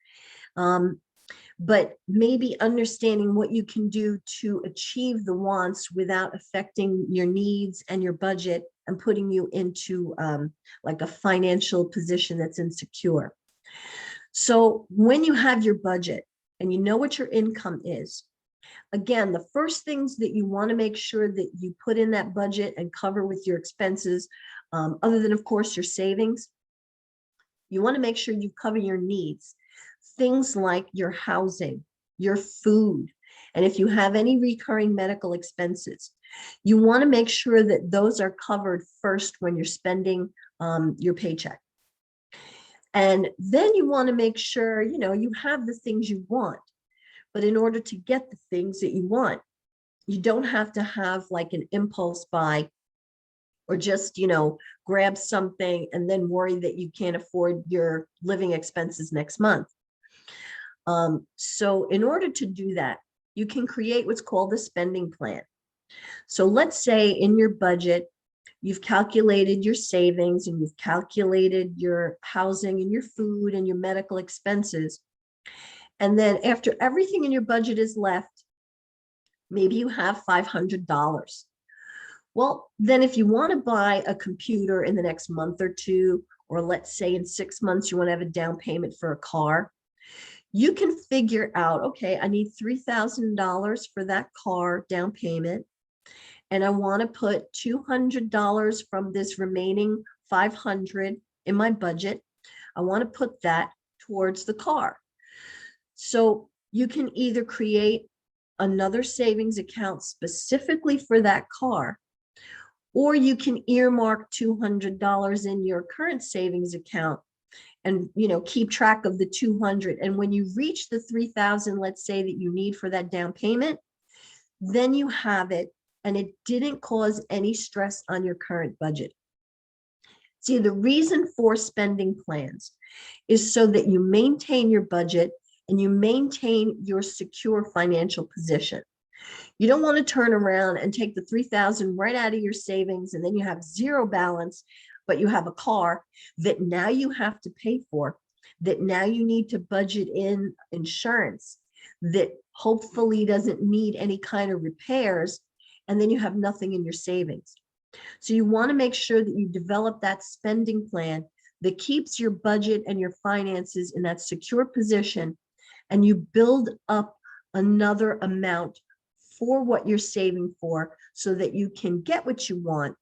But maybe understanding what you can do to achieve the wants without affecting your needs and your budget and putting you into like a financial position that's insecure. So when you have your budget and you know what your income is, again, the first things that you want to make sure that you put in that budget and cover with your expenses, other than, of course, your savings, you want to make sure you cover your needs. Things like your housing, your food, and if you have any recurring medical expenses, you want to make sure that those are covered first when you're spending your paycheck. And then you want to make sure, you have the things you want. But in order to get the things that you want, you don't have to have like an impulse buy or just, grab something and then worry that you can't afford your living expenses next month. So in order to do that, you can create what's called a spending plan. So let's say in your budget, you've calculated your savings and you've calculated your housing and your food and your medical expenses. And then after everything in your budget is left, maybe you have $500. Well, then if you want to buy a computer in the next month or two, or let's say in 6 months, you want to have a down payment for a car, you can figure out, okay, I need $3,000 for that car down payment. And I want to put $200 from this remaining $500 in my budget. I want to put that towards the car. So you can either create another savings account specifically for that car, or you can earmark $200 in your current savings account and keep track of the 200. And when you reach the 3,000, let's say, that you need for that down payment, then you have it and it didn't cause any stress on your current budget. See, the reason for spending plans is so that you maintain your budget, and you maintain your secure financial position. You don't want to turn around and take the $3,000 right out of your savings, and then you have zero balance, but you have a car that now you have to pay for, that now you need to budget in insurance, that hopefully doesn't need any kind of repairs, and then you have nothing in your savings. So you want to make sure that you develop that spending plan that keeps your budget and your finances in that secure position, and you build up another amount for what you're saving for so that you can get what you want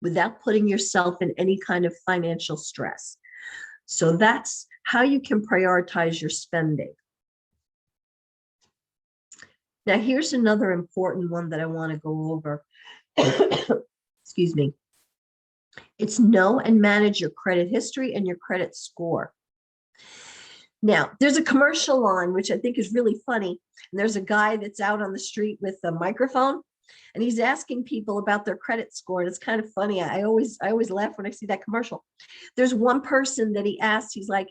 without putting yourself in any kind of financial stress. So that's how you can prioritize your spending. Now, here's another important one that I want to go over. Excuse me. It's know and manage your credit history and your credit score. Now, there's a commercial on, which I think is really funny. And there's a guy that's out on the street with a microphone, and he's asking people about their credit score. And it's kind of funny. I always laugh when I see that commercial. There's one person that he asked, he's like,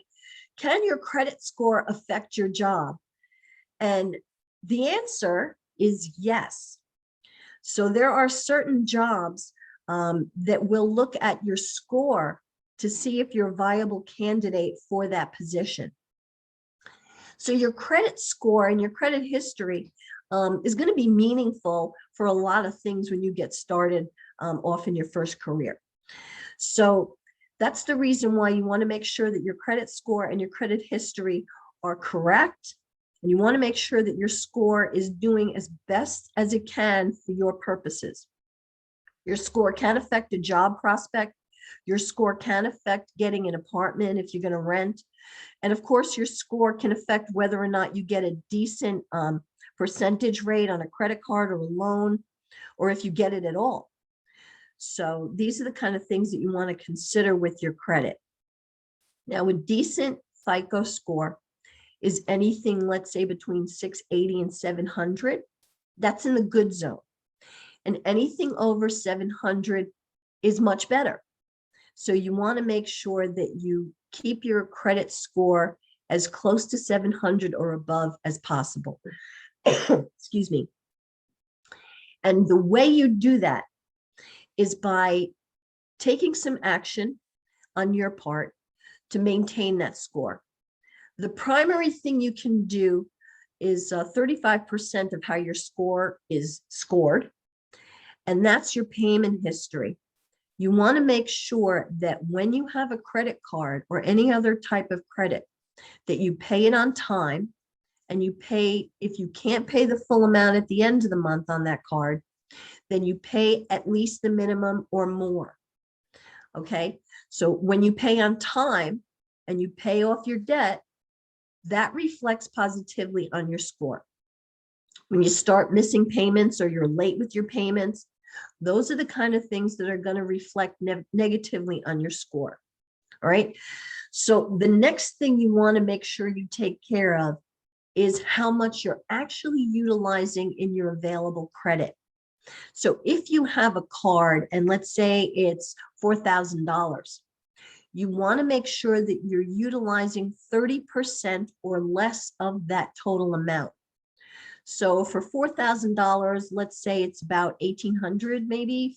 can your credit score affect your job? And the answer is yes. So there are certain jobs that will look at your score to see if you're a viable candidate for that position. So your credit score and your credit history is going to be meaningful for a lot of things when you get started off in your first career. So that's the reason why you want to make sure that your credit score and your credit history are correct. And you want to make sure that your score is doing as best as it can for your purposes. Your score can affect a job prospect. Your score can affect getting an apartment if you're going to rent. And of course, your score can affect whether or not you get a decent percentage rate on a credit card or a loan, or if you get it at all. So these are the kind of things that you want to consider with your credit. Now, a decent FICO score is anything, let's say, between 680 and 700. That's in the good zone. And anything over 700 is much better. So you want to make sure that you keep your credit score as close to 700 or above as possible. Excuse me. And the way you do that is by taking some action on your part to maintain that score. The primary thing you can do is 35% of how your score is scored, and that's your payment history. You want to make sure that when you have a credit card or any other type of credit, that you pay it on time, and you pay, if you can't pay the full amount at the end of the month on that card, then you pay at least the minimum or more. Okay, so when you pay on time and you pay off your debt, that reflects positively on your score. When you start missing payments or you're late with your payments, those are the kind of things that are going to reflect negatively on your score. All right. So the next thing you want to make sure you take care of is how much you're actually utilizing in your available credit. So if you have a card and let's say it's $4,000, you want to make sure that you're utilizing 30% or less of that total amount. So for $4,000, let's say it's about $1,800, maybe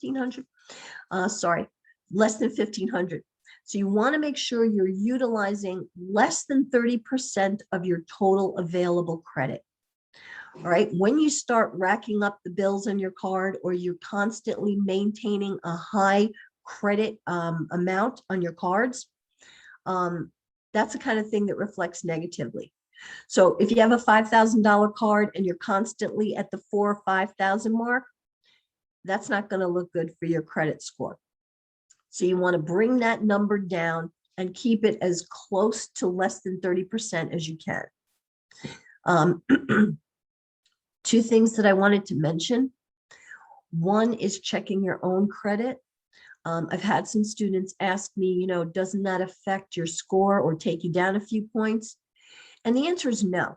$1,500. Sorry, less than $1,500. So you want to make sure you're utilizing less than 30% of your total available credit. All right. When you start racking up the bills on your card, or you're constantly maintaining a high credit amount on your cards, that's the kind of thing that reflects negatively. So if you have a $5,000 card and you're constantly at the $4,000 or $5,000 mark, that's not going to look good for your credit score. So you want to bring that number down and keep it as close to less than 30% as you can. Two things that I wanted to mention. One is checking your own credit. I've had some students ask me, doesn't that affect your score or take you down a few points? And the answer is no.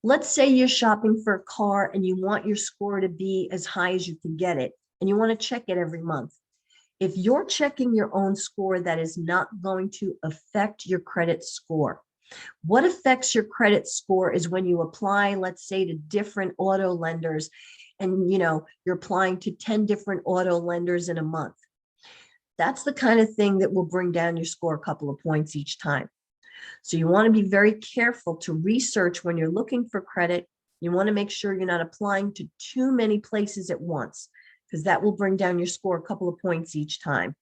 Let's say you're shopping for a car and you want your score to be as high as you can get it, and you want to check it every month. If you're checking your own score, that is not going to affect your credit score. What affects your credit score is when you apply, let's say, to different auto lenders, and you're applying to 10 different auto lenders in a month. That's the kind of thing that will bring down your score a couple of points each time. So you want to be very careful to research when you're looking for credit. You want to make sure you're not applying to too many places at once, because that will bring down your score a couple of points each time.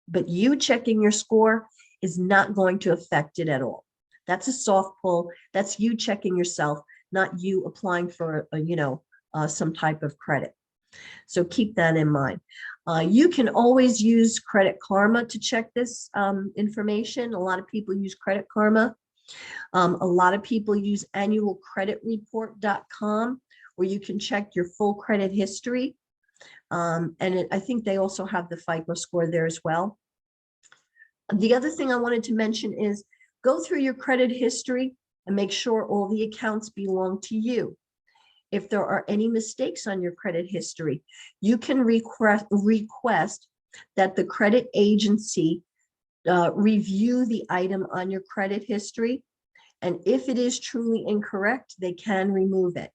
But you checking your score is not going to affect it at all. That's a soft pull. That's you checking yourself, not you applying for some type of credit. So keep that in mind. You can always use Credit Karma to check this information. A lot of people use Credit Karma. A lot of people use annualcreditreport.com, where you can check your full credit history. I think they also have the FICO score there as well. The other thing I wanted to mention is go through your credit history and make sure all the accounts belong to you. If there are any mistakes on your credit history, you can request that the credit agency review the item on your credit history. And if it is truly incorrect, they can remove it.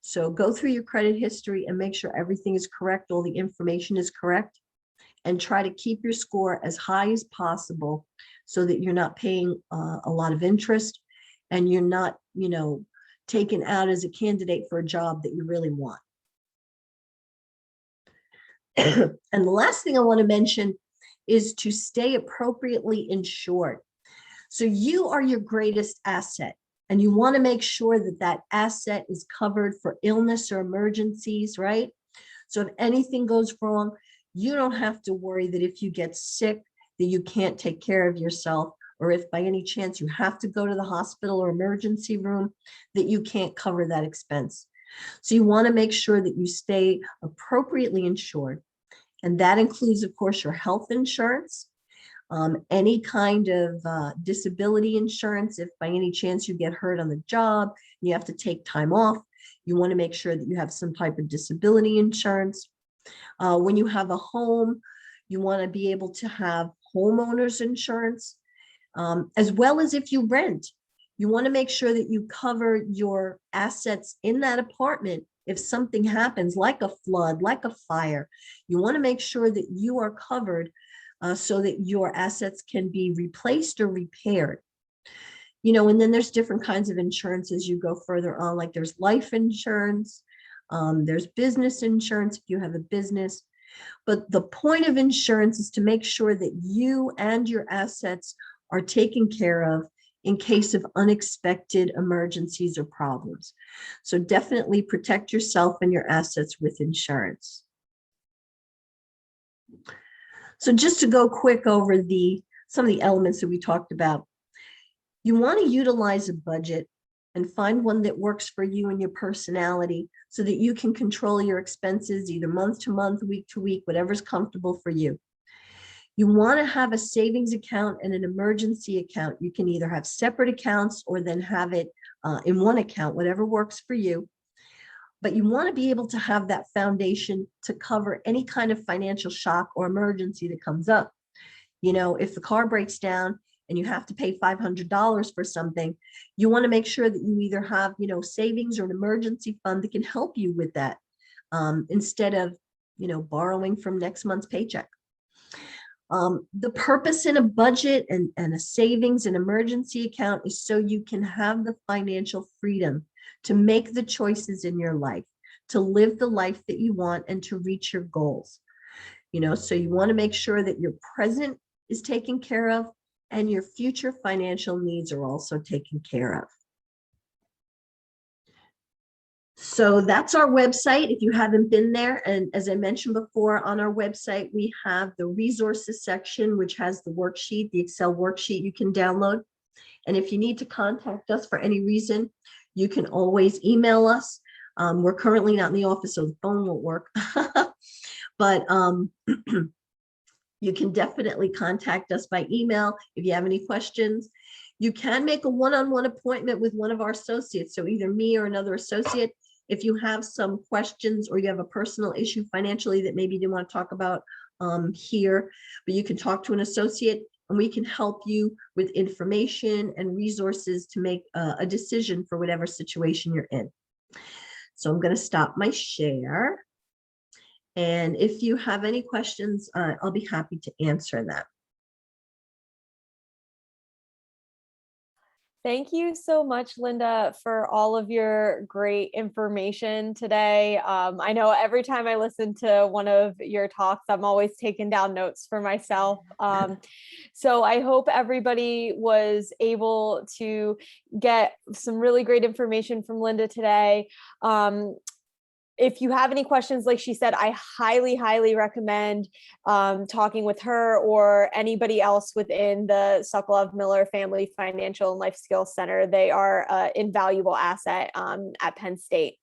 So go through your credit history and make sure everything is correct, all the information is correct, and try to keep your score as high as possible so that you're not paying a lot of interest, and you're not, taken out as a candidate for a job that you really want. And the last thing I want to mention is to stay appropriately insured. So you are your greatest asset, and you want to make sure that that asset is covered for illness or emergencies, right? So if anything goes wrong, you don't have to worry that if you get sick, that you can't take care of yourself, or if by any chance you have to go to the hospital or emergency room, that you can't cover that expense. So you want to make sure that you stay appropriately insured. And that includes, of course, your health insurance, any kind of disability insurance. If by any chance you get hurt on the job, you have to take time off, you want to make sure that you have some type of disability insurance. When you have a home, you want to be able to have homeowners insurance. As well as if you rent, you want to make sure that you cover your assets in that apartment. If something happens, like a flood, like a fire, you want to make sure that you are covered so that your assets can be replaced or repaired. And then there's different kinds of insurance as you go further on, like there's life insurance, there's business insurance if you have a business. But the point of insurance is to make sure that you and your assets are taken care of in case of unexpected emergencies or problems. So definitely protect yourself and your assets with insurance. So just to go quick over some of the elements that we talked about, you want to utilize a budget and find one that works for you and your personality so that you can control your expenses either month to month, week to week, whatever's comfortable for you. You want to have a savings account and an emergency account. You can either have separate accounts or then have it in one account, whatever works for you. But you want to be able to have that foundation to cover any kind of financial shock or emergency that comes up. If the car breaks down and you have to pay $500 for something, you want to make sure that you either have, savings or an emergency fund that can help you with that instead of, borrowing from next month's paycheck. The purpose in a budget and a savings and emergency account is so you can have the financial freedom to make the choices in your life, to live the life that you want and to reach your goals. So you want to make sure that your present is taken care of and your future financial needs are also taken care of. So that's our website if you haven't been there. And as I mentioned before, on our website, we have the resources section, which has the worksheet, the Excel worksheet you can download. And if you need to contact us for any reason, you can always email us. We're currently not in the office, so the phone won't work. But you can definitely contact us by email if you have any questions. You can make a one-on-one appointment with one of our associates, so either me or another associate. If you have some questions or you have a personal issue financially that maybe you didn't want to talk about here, but you can talk to an associate and we can help you with information and resources to make a decision for whatever situation you're in. So I'm going to stop my share. And if you have any questions, I'll be happy to answer them. Thank you so much, Linda, for all of your great information today. I know every time I listen to one of your talks, I'm always taking down notes for myself. So I hope everybody was able to get some really great information from Linda today. If you have any questions, like she said, I highly, highly recommend talking with her or anybody else within the Sokolov Miller Family Financial and Life Skills Center. They are an invaluable asset at Penn State.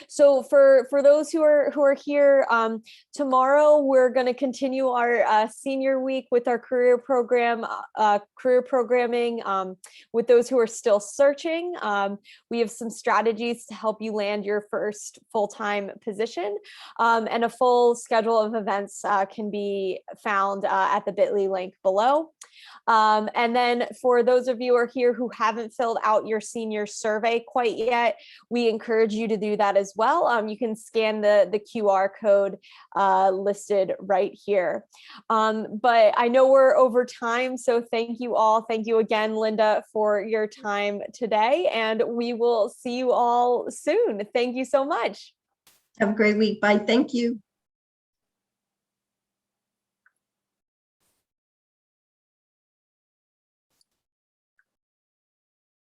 So for those who are here, tomorrow we're going to continue our senior week with our career program, career programming with those who are still searching. We have some strategies to help you land your first full-time position, and a full schedule of events can be found at the bit.ly link below. And then for those of you who are here who haven't filled out your senior survey quite yet, we encourage you to do that as well. You can scan the QR code listed right here. But I know we're over time, so thank you all. Thank you again, Linda, for your time today, and we will see you all soon. Thank you so much. Have a great week. Bye. Thank you.